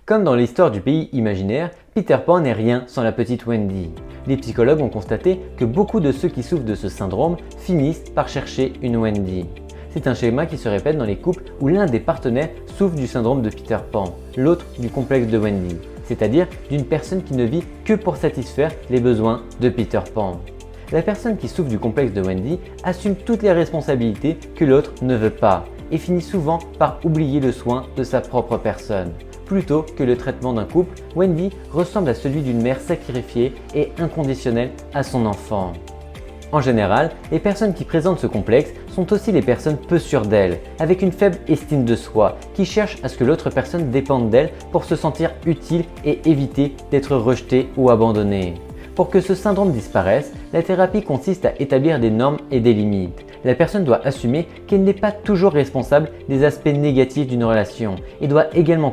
Comme dans l'histoire du pays imaginaire, Peter Pan n'est rien sans la petite Wendy. Les psychologues ont constaté que beaucoup de ceux qui souffrent de ce syndrome finissent par chercher une Wendy. C'est un schéma qui se répète dans les couples où l'un des partenaires souffre du syndrome de Peter Pan, l'autre du complexe de Wendy, c'est-à-dire d'une personne qui ne vit que pour satisfaire les besoins de Peter Pan. La personne qui souffre du complexe de Wendy assume toutes les responsabilités que l'autre ne veut pas et finit souvent par oublier le soin de sa propre personne. Plutôt que le traitement d'un couple, Wendy ressemble à celui d'une mère sacrifiée et inconditionnelle à son enfant. En général, les personnes qui présentent ce complexe sont aussi les personnes peu sûres d'elles, avec une faible estime de soi, qui cherchent à ce que l'autre personne dépende d'elles pour se sentir utile et éviter d'être rejetée ou abandonnée. Pour que ce syndrome disparaisse, la thérapie consiste à établir des normes et des limites. La personne doit assumer qu'elle n'est pas toujours responsable des aspects négatifs d'une relation et doit également